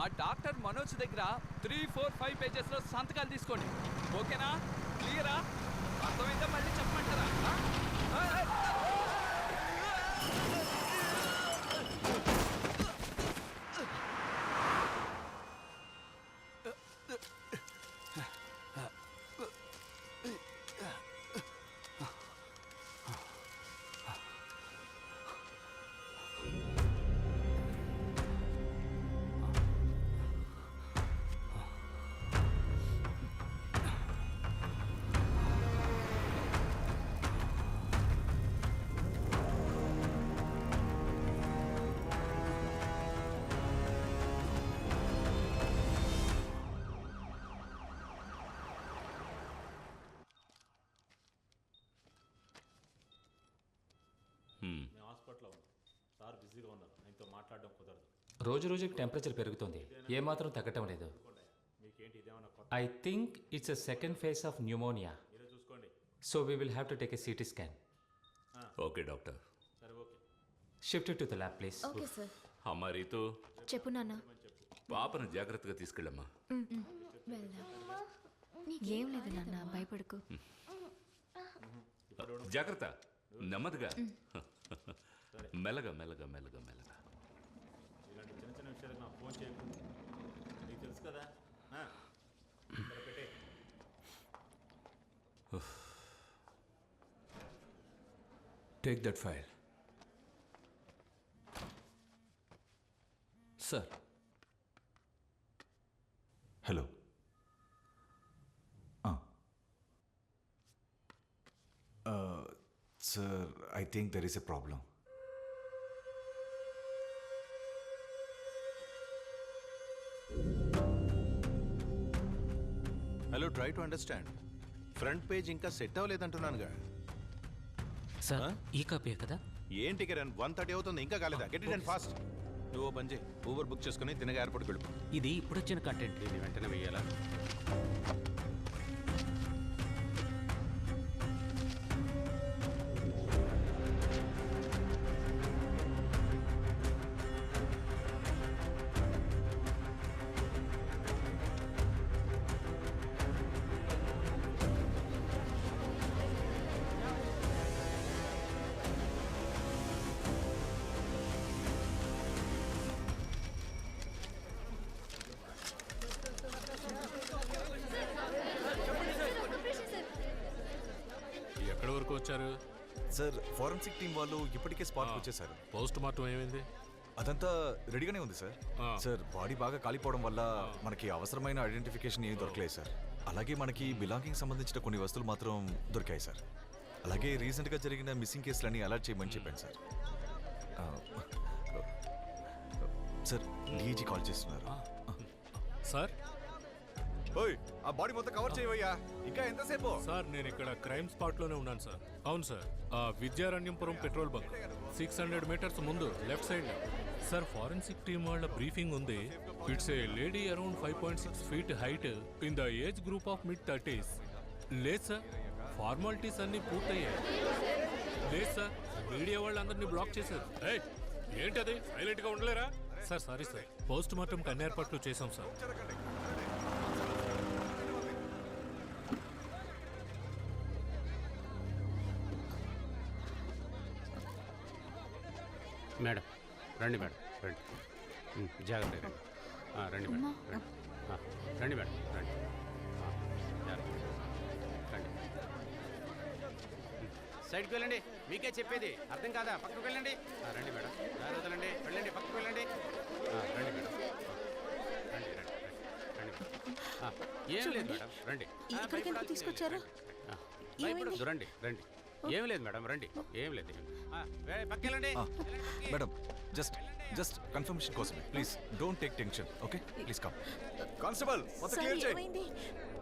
ఆ డాక్టర్ మనోజ్ దగ్గర 3, 4, 5 పేజెస్లో సంతకాలు తీసుకోండి. ఓకేనా? క్లియరా? అర్థమైందా? మళ్ళీ చెప్పమంటారా? రోజు రోజుకి టెంపరేచర్ పెరుగుతుంది, ఏమాత్రం తగ్గటం లేదు. I think it's a second phase of pneumonia. So we will have to take a CT scan. Okay doctor. Shift to the lab please. Okay sir. అమ్మా రీతు, చెప్పు నాన్న. పాపను జాగ్రత్తగా తీసుకెళ్ళమ్మా. ఏం లేదు నాన్న, భయపడకు. జాగ్రత్త, నెమ్మదిగా, మెల్లగా మెల్లగా మెల్లగా మెల్లగా. ఇలాంటి చిన్న చిన్న విషయాలకు నాకు ఫోన్ చేయకు, నీకు తెలుసు కదా. Take that file. Sir. Hello. Sir, I think there is a problem. Hello, try to understand. Front page ఇంకా సెట్ అవ్వలేదంటున్నానుగా. సార్, ఈ కాపీ కదా? ఏంటి కిరణ్, 1:30 అవుతుంది, ఇంకా కాలేదా? Get it and fast. నువ్వు పని చేయి, ఊబర్ బుక్ చేసుకుని తినగా ఎయిర్పోర్ట్కి వెళ్ళిపో. ఇది ఇప్పుడు వచ్చిన కంటెంట్, ఇది వెంటనే వెయ్యాలా? ఎక్కడి వరకు వచ్చారు సార్? ఫారెన్సిక్ టీం వాళ్ళు ఇప్పటికే స్పాట్కి వచ్చేసారు. పోస్ట్ మార్టం ఏమైంది? అదంతా రెడీగానే ఉంది సార్. సార్, బాడీ బాగా కాలిపోవడం వల్ల మనకి అవసరమైన ఐడెంటిఫికేషన్ ఏమీ దొరకలేదు సార్. అలాగే మనకి బిలాంగింగ్ సంబంధించిన కొన్ని వస్తువులు మాత్రం దొరికాయి సార్. అలాగే రీసెంట్గా జరిగిన మిస్సింగ్ కేసులన్నీ అలర్ట్ చేయమని చెప్పాను సార్. సార్, డీజీ కాల్ చేస్తున్నారు. సార్, ఓయ్, ఆ బాడీ మొత్తం కవర్ చేయవయ్యా. ఇంకా ఎంతసేపు? సార్ నేను ఇక్కడ క్రైమ్ స్పాట్ లోనే ఉన్నాను సార్. అవును సార్, విద్యారణ్యంపురం పెట్రోల్ బంక్ 600 మీటర్స్ ముందు left side. Sir, forensic team వాళ్ళ బ్రీఫింగ్ ఉంది. It's a lady around 5.6 feet height in the age group of mid-30s. లేదు సార్, ఫార్మాలిటీస్ అన్ని పూర్తయ్యాయి. లేదు సార్, మీడియా వాళ్ళందరినీ బ్లాక్ చేశారు. ఏంటది, సైలెంట్ గా ఉండలేరా? Sir sorry sir, post mortem అన్ని ఏర్పాట్లు చేశాం సార్. మేడం రండి, మేడం రండి, జాగ్రత్తగా రండి. రండి మేడం, రండి మేడం, రండి, రండి. సైడ్కి వెళ్ళండి, మీకే చెప్పేది అర్థం కాదా? పక్కకు వెళ్ళండి. రండి మేడం, జాగ్రత్తలండి, వెళ్ళండి, పక్కకు వెళ్ళండి. రండి మేడం, రండి రండి రండి. ఏం లేదు మేడం, రండి. తీసుకొచ్చారు? రండి రండి, ఏం లేదు మేడం, రండి, ఏం లేదు. పక్కెళ్ళండి మేడం, జస్ట్ కన్ఫర్మేషన్ కోసం please don't take tension. Okay, please come. Constable, మొత్తం క్లియర్ చేయి.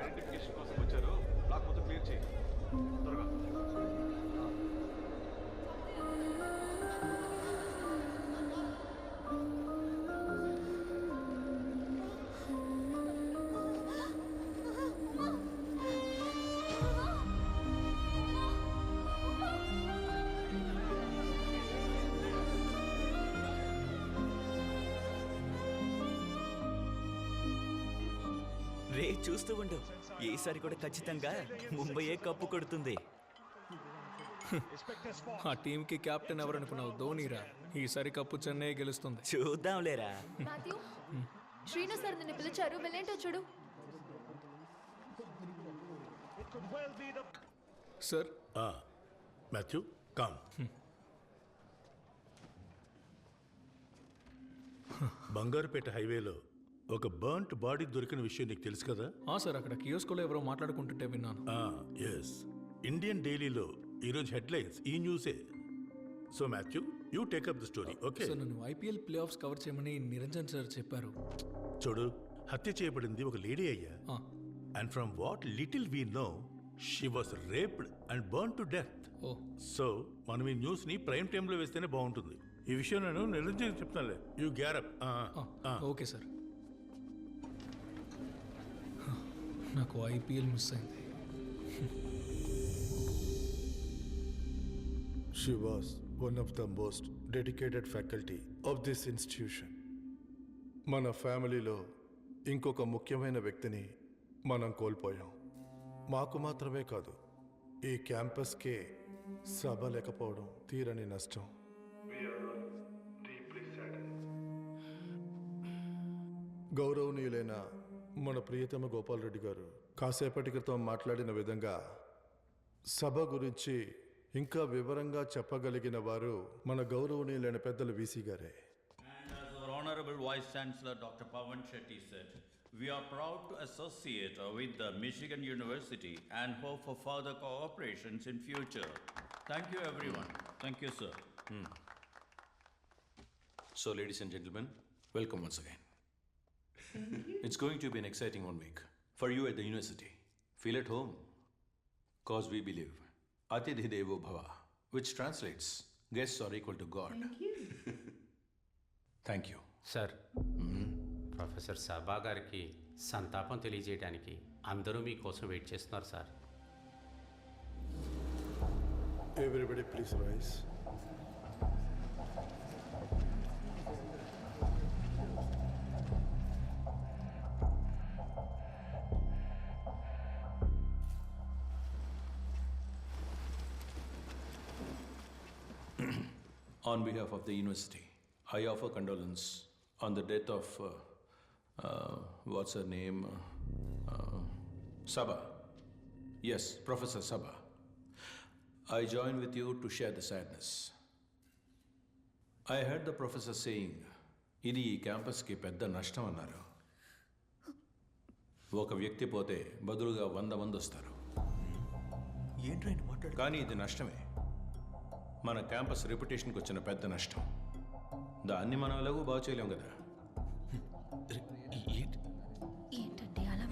ఐడెంటిఫికేషన్ కోసం వచ్చారు, బ్లాక్ మొత్తం క్లియర్ చేయి త్వరగా. రే చూస్తూ ఉండు, ఈసారి కూడా ఖచ్చితంగా ముంబైయే కప్పు కొడుతుంది. ఆ టీంకి కెప్టెన్ ఎవరనుకున్నావు? ధోనీరా. ఈసారి కప్పు చెన్నై గెలుస్తుంది. చూద్దాంలేరా. మాథ్యూ, శ్రీను సార్ నిన్ను పిలిచారు, వెళ్ళేంటో చూడు. Sir Matthew com. బంగారుపేట హైవేలో ఒక బర్న్ట్ బాడీ దొరికిన విషయం నీకు తెలుసు కదా? సార్, అక్కడ కియోస్కోలో ఎవరో మాట్లాడుకుంటుంటే విన్నాను. ఎస్, ఇండియన్ డైలీలో ఈరోజు హెడ్లైన్స్ ఈ న్యూసే. So Mathew, you take up the story. Okay sir, నన్ను ఐపీఎల్ ప్లే ఆఫ్స్ కవర్ చేయమని నిరంజన్ సార్ చెప్పారు. చూడు, హత్య చేయబడింది ఒక లేడీ అయ్యా. And from what little we know, she was raped and burn to death. So మనం ఈ న్యూస్ ని ప్రైమ్ టైమ్ లో వేస్తేనే బాగుంటుంది. ఈ విషయం నేను నిరంజన్ చెప్తానులే. You get up. Okay sir. నాకు ఐపీఎల్ మిస్ అయింది. She was one of the most dedicated faculty of this institution. మన ఫ్యామిలీలో ఇంకొక ముఖ్యమైన వ్యక్తిని మనం కోల్పోయాం. మాకు మాత్రమే కాదు, ఈ క్యాంపస్కే సభ లేకపోవడం తీరని నష్టం. గౌరవనీయులైన మన ప్రియతమ గోపాలరెడ్డి గారు కాసేపటి క్రితం మాట్లాడిన విధంగా సభ గురించి ఇంకా వివరంగా చెప్పగలిగిన వారు మన గౌరవనీయులైన పెద్దలు వీసీ గారే. Honorable Vice Chancellor Dr. Pawan Shetty said, we are proud to associate with the Michigan University and hope for further cooperations in future. Thank you everyone. Thank you, sir. So ladies and gentlemen, welcome once again. It's going to be an exciting 1 week for you at the university. Feel at home, cause we believe Atidhi Devo Bhava, which translates guests are equal to God. Thank you. Sir, professor సభా గారికి సంతాపం తెలియజేయడానికి అందరూ మీకోసం wait చేస్తున్నారు sir. Everybody please rise. On behalf of the university, I offer condolence on the death of, what's her name? Sabha. Yes, Professor Sabha. I join with you to share the sadness. I heard the professor saying, ఇది ఈ క్యాంపస్కి పెద్ద నష్టం అన్నారు. ఒక వ్యక్తి పోతే బదులుగా 100 మంది వస్తారు. కానీ ఇది నష్టమే. మన క్యాంపస్ రెప్యుటేషన్కి వచ్చిన పెద్ద నష్టం. దాన్ని మనం ఎలాగూ బాగు చేయలేం కదా.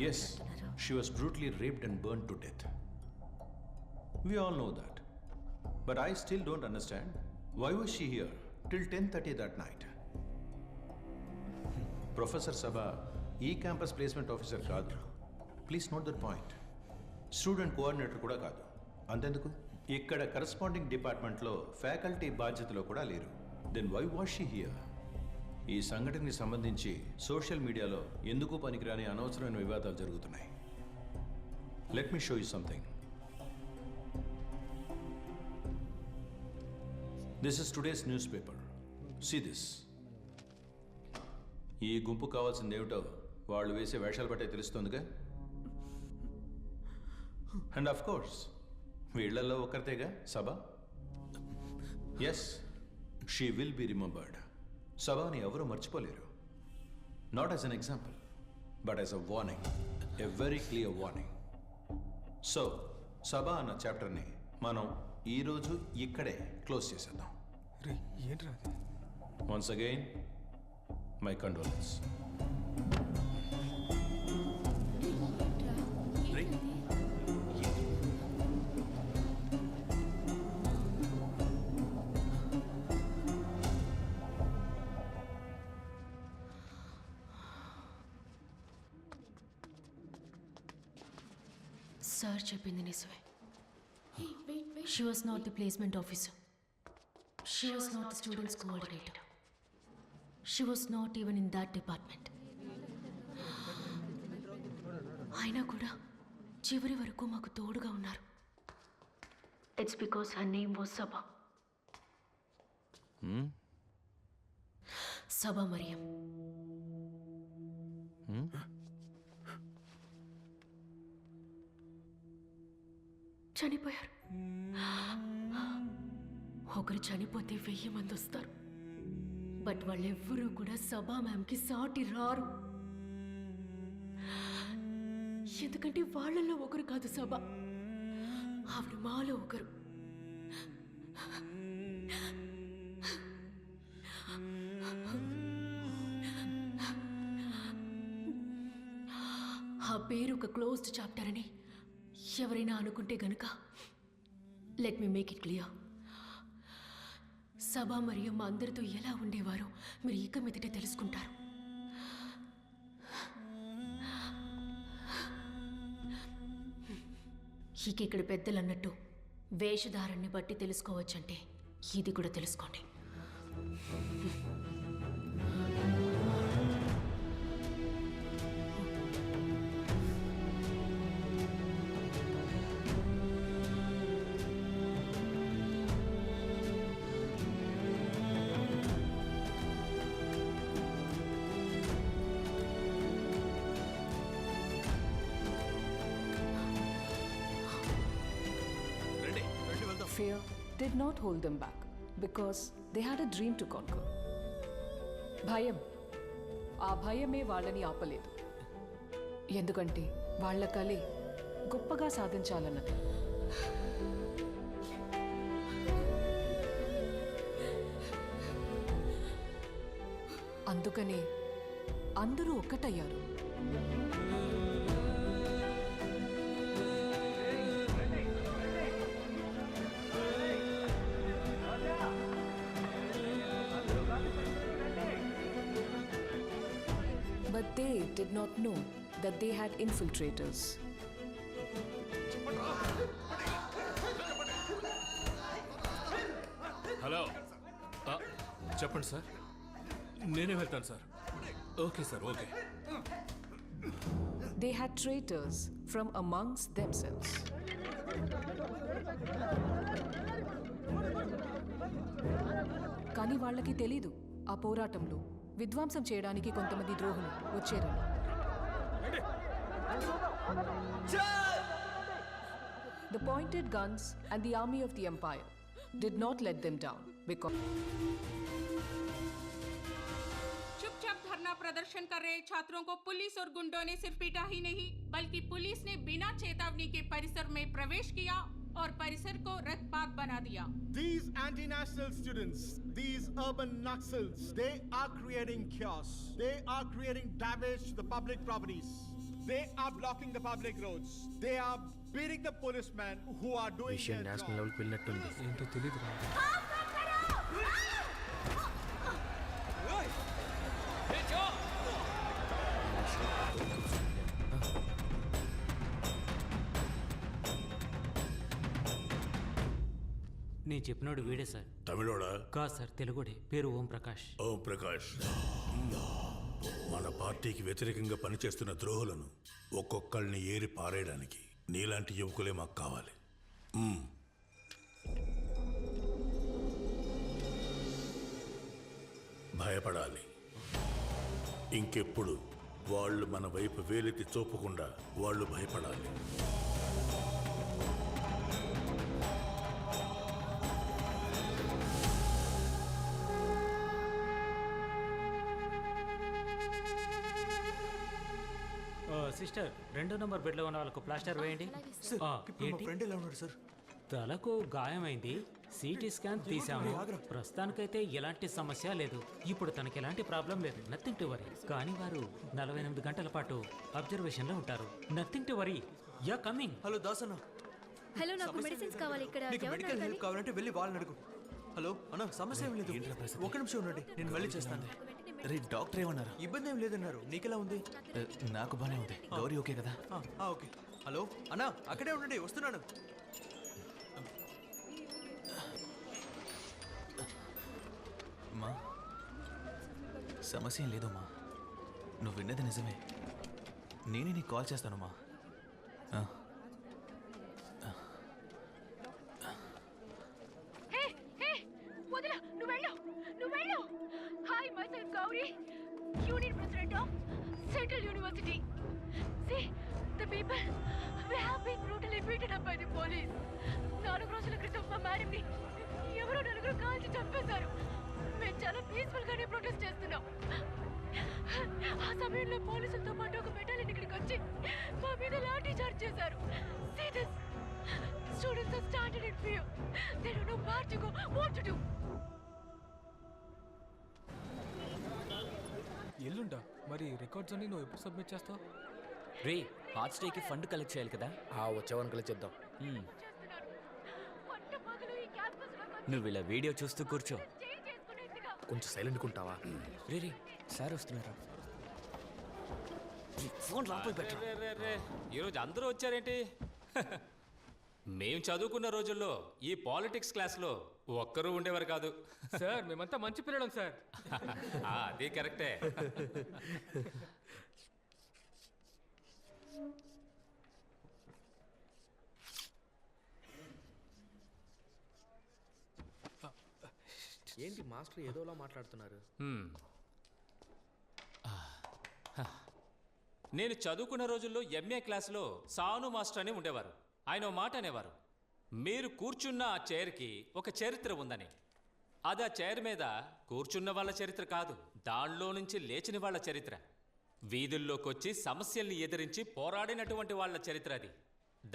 Yes, she was brutally raped and burn to death. We all know that. But I still don't understand why was she here till 10:30 that night. Professor Sabha, ఈ క్యాంపస్ ప్లేస్మెంట్ ఆఫీసర్ కాదు. Please note that point. Student coordinator కూడా కాదు. అంతెందుకు, ఇక్కడ corresponding డిపార్ట్మెంట్లో faculty బాధ్యతలో కూడా లేరు. Then why was she here? ఈ సంఘటనకి సంబంధించి సోషల్ మీడియాలో ఎందుకు పనికిరాని అనవసరమైన వివాదాలు జరుగుతున్నాయి. Let me show you something. This is today's newspaper. See this. ఈ గుంపు కావాల్సింది ఏమిటో వాళ్ళు వేసే వేషాలు బట్టే తెలుస్తుందిగా. అండ్ ఆఫ్ కోర్స్ వీళ్లలో ఒకరితేగా Sabha. Yes, she will be remembered. సభని ఎవరూ మర్చిపోలేరు. Not as an example, but as a warning, a very clear warning. So Sabha అన్న చాప్టర్ని మనం ఈరోజు ఇక్కడే క్లోజ్ చేసేద్దాం. Once again my condolence. Sir చెప్పింది నిజమే. She was not the placement officer. She was not the students coordinator. She was not even in that department. అయినా కూడా చివరి వరకు మాకు తోడుగా ఉన్నారు. It's because her name was Saba. Saba Mariam. చనిపోయారు. ఒకరు చనిపోతే 1000 మంది వస్తారు. బట్ వాళ్ళెవ్వరూ కూడా సబా మ్యామ్కి సాటి రారు. ఎందుకంటే వాళ్ళల్లో ఒకరు కాదు సబా, ఆవిడ మాలో ఒకరు. ఆ పేరు ఒక క్లోజ్డ్ చాప్టర్ అని ఎవరైనా అనుకుంటే గనుక let me make it clear. సభ మరియు మా అందరితో ఎలా ఉండేవారో మీరు ఇక మీదటే తెలుసుకుంటారు. ఇక ఇక్కడ పెద్దలు అన్నట్టు వేషధారాన్ని బట్టి తెలుసుకోవచ్చంటే ఇది కూడా తెలుసుకోండి. Fear did not hold them back because they had a dream to conquer. భయం, ఆ భయమే వాళ్ళని ఆపలేదు. ఎందుకంటే వాళ్ళ కలే గొప్పగా సాధించాలన్నది. అందుకనే అందరూ ఒక్కటయ్యారు. But they did not know that they had infiltrators. Hello, చెప్పండి సార్. నేనే వెళ్తాను sir. Okay sir, okay. They had traitors from amongst themselves. కానీ వాళ్ళకి తెలీదు ఆ పోరాటంలో విధ్వంసం చేయడానికి కొంతమంది ద్రోహులు వచ్చారని. The pointed guns and the army of the empire did not let them down because चुपचाप धरना प्रदर्शन कर रहे छात्रों को पुलिस और गुंडों ने सिर्फ पीटा ही नहीं बल्कि पुलिस ने बिना चेतावनी के परिसर में प्रवेश किया और परिसर को रक्तपात बना दिया. These anti-national students, these urban Naxals, they are creating chaos. They are creating damage to the public properties. They are blocking the public roads. They are beating the policemen who are doing their job. National లెవెల్కి వెళ్ళినట్టుంది. ఏంటో తెలియదు. నేను చెప్పినాడు వీడే sir. తమిళోడా? కాదు sir, తెలుగుడే. పేరు ఓం ప్రకాష్. ఓం ప్రకాష్. మన పార్టీకి వ్యతిరేకంగా పనిచేస్తున్న ద్రోహులను ఒక్కొక్కళ్ళని ఏరి పారేయడానికి నీలాంటి యువకులే మాకు కావాలి. భయపడాలి. ఇంకెప్పుడు వాళ్ళు మన వైపు వేలెత్తి చూపకుండా వాళ్ళు భయపడాలి. సిస్టర్, 2 నంబర్ బెడ్లో ఉన్న వాళ్ళకు ప్లాస్టర్ వేయండి. ఏంటి? తలకు గాయమైంది. సిటీ స్కాన్ తీసాము. ప్రస్తుతానికైతే ఎలాంటి సమస్య లేదు. ఇప్పుడు తనకి ఎలాంటి ప్రాబ్లం లేదు. Nothing to worry. కానీ వారు 48 గంటల పాటు అబ్జర్వేషన్లో ఉంటారు. Nothing to worry. Yeah coming. Hello Dasanna. Hello, నాకు మెడిసిన్స్ కావాలి. ఇక్కడ మెడికల్ హెల్ప్ కావాలంటే వెళ్ళి వాళ్ళని అడుగు. హలో అన్న, సమస్య ఏం లేదు. ఒక నిమిషం ఉండండి, నేను మళ్ళీ చేస్తాను. రే, డాక్టర్ ఏమన్నారు? ఇబ్బంది ఏం లేదన్నారు. నీకెలా ఉంది? నాకు బానే ఉంది. గౌరీ ఓకే కదా? ఓకే. హలో అన్న, అక్కడే ఉండండి, వస్తున్నాను. మా సమస్య ఏం లేదమ్మా. నువ్వు విన్నది నిజమే. నేనే నీకు కాల్ చేస్తానమ్మా. Hey, hey, వదలా, నువ్వు వెళ్ళు. Hi, myself Gauri, Union President of Central University. See, the people, we have been brutally beaten up by the police. 4 రోజుల క్రితం మా మేడంని ఎవరో 4 కాల్చి చంపేశారు. మేము చాలా పీస్ఫుల్ గానే ప్రొటెస్ట్ చేస్తున్నాం. ఆ సమయంలో పోలీసులతో పాటు ఒక బెటాలియన్ ఇక్కడికి వచ్చి మా మీద లాఠీ చార్జ్ చేశారు. See this. Students are standing in fear. They don't know where to go, what to do. ఎల్లుండా మరి రికార్డ్స్ అన్ని నువ్వు ఎప్పుడు సబ్మిట్ చేస్తావు? రే ఆర్ట్స్ డేకి ఫండ్ కలెక్ట్ చేయాలి కదా. వచ్చేవాన్ని కలెక్ట్ చేద్దాం. నువ్వు ఇలా వీడియో చూస్తూ కూర్చో. కొంచెం సైలెంట్ ఉంటావా? రే రే సార్ వస్తున్నారా? ఫోన్ లోపల పెట్టు. ఈరోజు అందరూ వచ్చారేంటి? మేం చదువుకున్న రోజుల్లో ఈ పాలిటిక్స్ క్లాస్లో ఒక్కరూ ఉండేవారు కాదు సార్. మేమంతా మంచి పిల్లలం సార్. అది కరెక్టే. ఏంటి మాస్టర్ ఏదోలా మాట్లాడుతున్నారు? నేను చదువుకున్న రోజుల్లో ఎంఏ క్లాస్లో సాను మాస్టర్ అని ఉండేవారు. ఆయన ఓ మాట అనేవారు, మీరు కూర్చున్న ఆ చైర్కి ఒక చరిత్ర ఉందని. అది ఆ చైర్ మీద కూర్చున్న వాళ్ళ చరిత్ర కాదు, దానిలో నుంచి లేచిన వాళ్ళ చరిత్ర. వీధుల్లోకి వచ్చి సమస్యల్ని ఎదిరించి పోరాడినటువంటి వాళ్ళ చరిత్ర అది.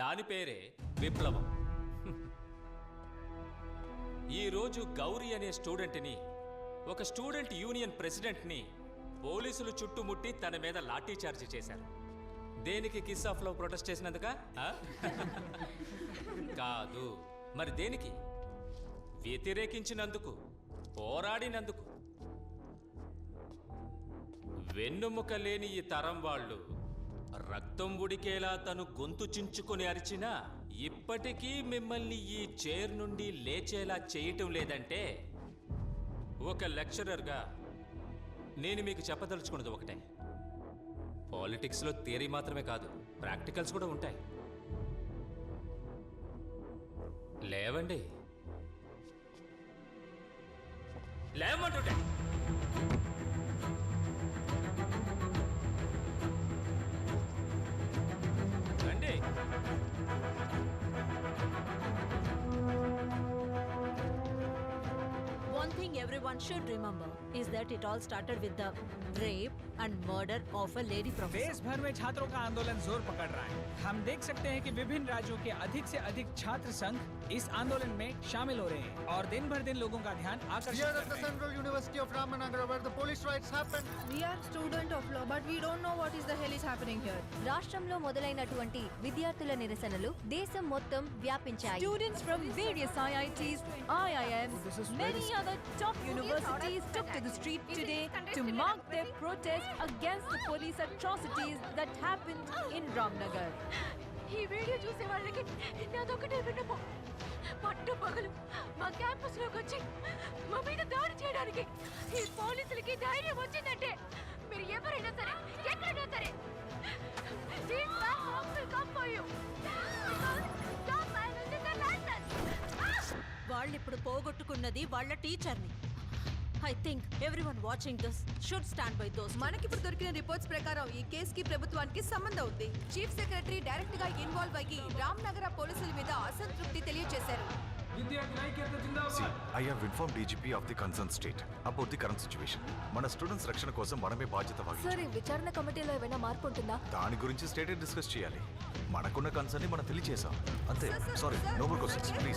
దాని పేరే విప్లవం. ఈరోజు గౌరీ అనే స్టూడెంట్ని, ఒక స్టూడెంట్ యూనియన్ ప్రెసిడెంట్ని పోలీసులు చుట్టుముట్టి తన మీద లాఠీ చార్జ్ చేశారు. దేనికి? కిస్ ఆఫ్ లవ్ ప్రొటెస్ట్ చేసినందుక? కాదు. మరి దేనికి? వ్యతిరేకించినందుకు, పోరాడినందుకు. వెన్నుముక లేని ఈ తరం వాళ్ళు రక్తం ఉడికేలా తను గొంతు చించుకొని అరిచినా ఇప్పటికీ మిమ్మల్ని ఈ చైర్ నుండి లేచేలా చేయటం లేదంటే, ఒక లెక్చరర్గా నేను మీకు చెప్పదలుచుకున్నది ఒకటే, పాలిటిక్స్లో థియరీ మాత్రమే కాదు, ప్రాక్టికల్స్ కూడా ఉంటాయి. లేవండి, లేవమంటుంటే. రండి. One thing everyone should remember is that it all started with the rape and murder of a lady professor. देश भर में छात्रों का आंदोलन जोर पकड़ रहा है. हम देख सकते हैं कि विभिन्न राज्यों के अधिक से अधिक छात्र संघ इस आंदोलन में शामिल हो रहे हैं और दिन भर दिन लोगों का ध्यान आकर्षित कर रहे हैं. Central University of Ramanagara, where the police riots happened. We are student of law, but we don't know what is the hell is happening here. రాష్ట్రంలో మొదలైనటువంటి విద్యార్థుల నిరసనలు దేశం మొత్తం వ్యాపించాయి. Students from various IITs, IIMs, many other top universities took to the street today to mark their protest against the police atrocities that happened in Ramnagar. ఈ video చూసే వాళ్ళకి నాదొకటే విన్నపం, పట్టు పగలు మా క్యాంపస్ లోకి వచ్చి మా మీద దాడి చేయడానికి ఈ పోలీసులకి ధైర్యం వచ్చిందంటే, మీరు ఎవరైనా సరే ఎక్కడైనా సరే, these bad cops will come for you. Stop violence in the license. వాళ్ళు ఇప్పుడు పోగొట్టుకున్నది వాళ్ళ టీచర్ని. I think everyone watching this should stand by those. మనకిప్పుడు దొరికిన రిపోర్ట్స్ ప్రకారం ఈ కేసుకి ప్రభుత్వానికి సంబంధం ఉంది. చీఫ్ సెక్రటరీ డైరెక్ట్ గా ఇన్వాల్వ్ అయ్యి రామ్నగర పోలీసుల మీద అసంతృప్తి తెలియజేశారు. See, I have informed DGP of the concerned state about the current situation. మన స్టూడెంట్స్ రక్షణ కోసం మనమే బాధ్యత సార్, వహించాలి. ఈ విచారణ కమిటీలో ఏమైనా మార్పు ఉంటుందా? దాని గురించి స్టేట్ డిస్కస్ చేయాలి. మనకున్న కన్సర్న్ ని మనం తెలియజేసాం అంతే. Sorry, no more questions please.